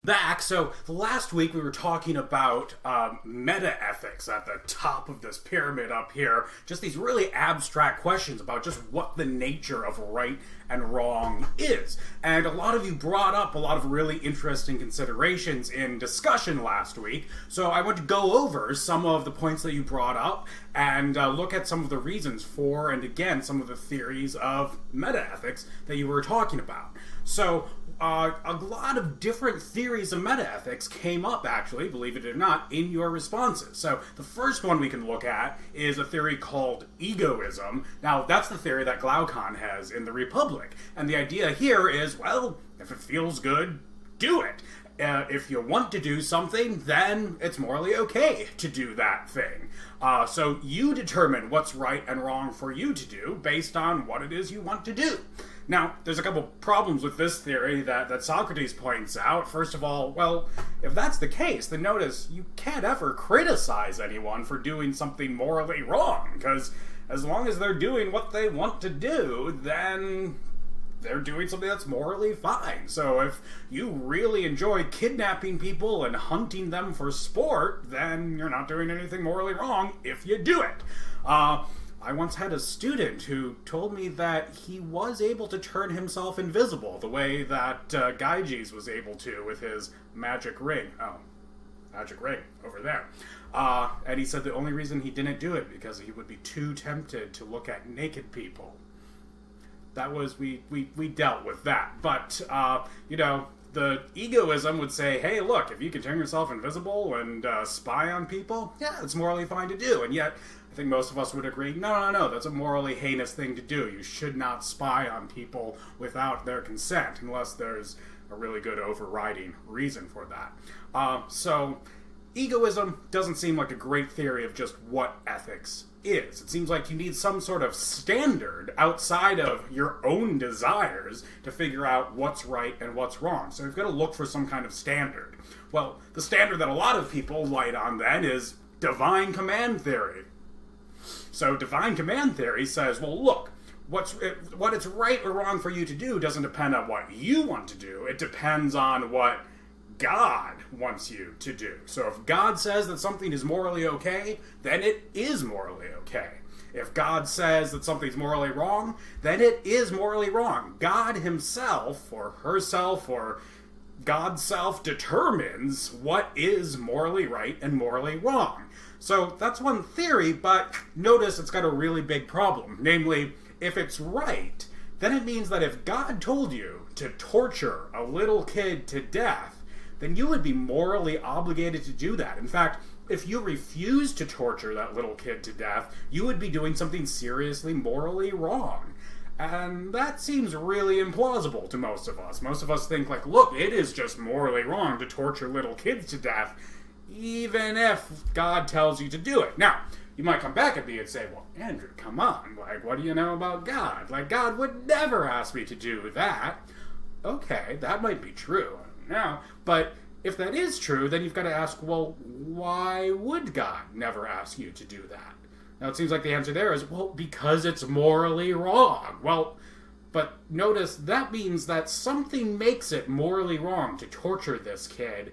Back. So last week we were talking about meta-ethics at the top of this pyramid up here. Just these really abstract questions about just what the nature of right and wrong is. And a lot of you brought up a lot of really interesting considerations in discussion last week. So I want to go over some of the points that you brought up and look at some of the reasons for and against some of the theories of meta-ethics that you were talking about. So a lot of different theories of meta-ethics came up, actually, believe it or not, in your responses. So the first one we can look at is a theory called egoism. Now, that's the theory that Glaucon has in the Republic. And the idea here is, well, if it feels good, do it. If you want to do something, then it's morally okay to do that thing. So you determine what's right and wrong for you to do based on what it is you want to do. Now, there's a couple problems with this theory that Socrates points out. First of all, well, if that's the case, then notice you can't ever criticize anyone for doing something morally wrong, because as long as they're doing what they want to do, then they're doing something that's morally fine. So if you really enjoy kidnapping people and hunting them for sport, then you're not doing anything morally wrong if you do it. I once had a student who told me that he was able to turn himself invisible the way that Gyges was able to with his magic ring. Oh, magic ring over there. And he said the only reason he didn't do it because he would be too tempted to look at naked people. That was, we dealt with that. But, the egoism would say, hey, look, if you can turn yourself invisible and spy on people, yeah, it's morally fine to do. And yet, I think most of us would agree, no, that's a morally heinous thing to do. You should not spy on people without their consent, unless there's a really good overriding reason for that. So, egoism doesn't seem like a great theory of just what ethics is. It seems like you need some sort of standard outside of your own desires to figure out what's right and what's wrong. So you've got to look for some kind of standard. Well, the standard that a lot of people light on then is divine command theory. So divine command theory says, well, look, what it's right or wrong for you to do doesn't depend on what you want to do. It depends on what God wants you to do. So if God says that something is morally okay, then it is morally okay. If God says that something's morally wrong, then it is morally wrong. God himself, or herself, or God's self determines what is morally right and morally wrong. So that's one theory, but notice it's got a really big problem. Namely, if it's right, then it means that if God told you to torture a little kid to death, then you would be morally obligated to do that. In fact, if you refuse to torture that little kid to death, you would be doing something seriously morally wrong. And that seems really implausible to most of us. Most of us think, like, look, it is just morally wrong to torture little kids to death, even if God tells you to do it. Now, you might come back at me and say, well, Andrew, come on. Like, what do you know about God? Like, God would never ask me to do that. Okay, that might be true. Now, but if that is true, then you've got to ask, well, why would God never ask you to do that? Now, it seems like the answer there is, well, because it's morally wrong. Well, but notice that means that something makes it morally wrong to torture this kid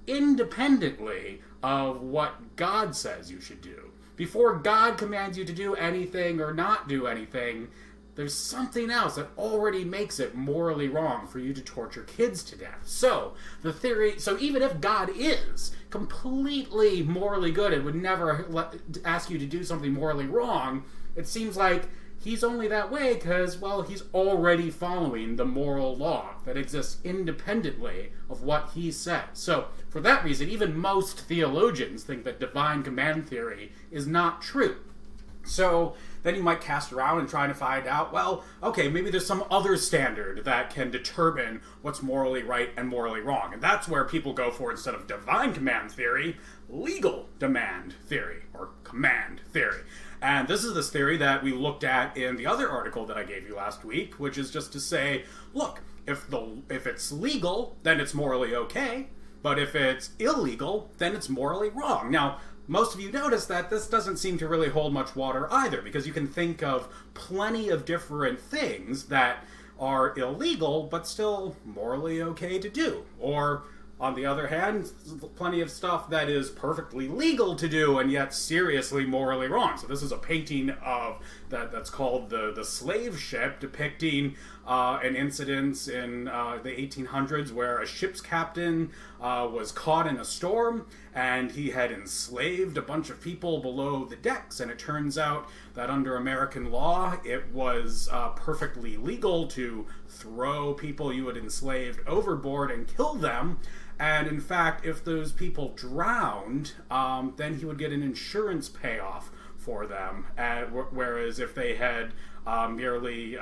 independently of what God says you should do. Before God commands you to do anything or not do anything, there's something else that already makes it morally wrong for you to torture kids to death. So, even if God is completely morally good and would never ask you to do something morally wrong, it seems like he's only that way because, well, he's already following the moral law that exists independently of what he says. So, for that reason, even most theologians think that divine command theory is not true. So then you might cast around and try to find out, well, okay, maybe there's some other standard that can determine what's morally right and morally wrong. And that's where people go for, instead of divine command theory, legal demand theory, or command theory. And this is this theory that we looked at in the other article that I gave you last week, which is just to say, look, if it's legal, then it's morally okay, but if it's illegal, then it's morally wrong. Now, most of you notice that this doesn't seem to really hold much water either, because you can think of plenty of different things that are illegal but still morally okay to do. Or On the other hand, plenty of stuff that is perfectly legal to do and yet seriously morally wrong. So this is a painting of that's called the Slave Ship, depicting an incident in the 1800s where a ship's captain was caught in a storm and he had enslaved a bunch of people below the decks, and it turns out that under American law it was perfectly legal to throw people you had enslaved overboard and kill them. And in fact, if those people drowned, then he would get an insurance payoff for them. Whereas if they had merely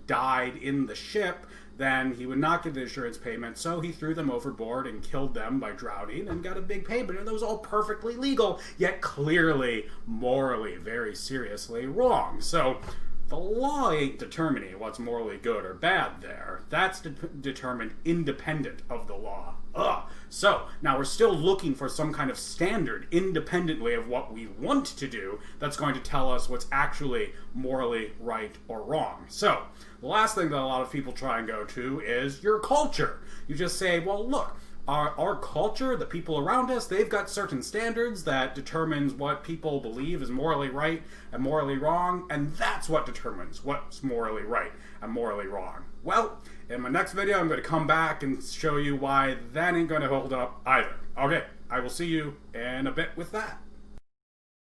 died in the ship, then he would not get the insurance payment. So he threw them overboard and killed them by drowning and got a big payment. And that was all perfectly legal, yet clearly, morally, very seriously wrong. So the law ain't determining what's morally good or bad there. That's determined independent of the law. So, now we're still looking for some kind of standard independently of what we want to do that's going to tell us what's actually morally right or wrong. So, the last thing that a lot of people try and go to is your culture. You just say, well, look, our culture, the people around us, they've got certain standards that determines what people believe is morally right and morally wrong, and that's what determines what's morally right and morally wrong. Well, in my next video, I'm going to come back and show you why that ain't going to hold up either. Okay, I will see you in a bit with that.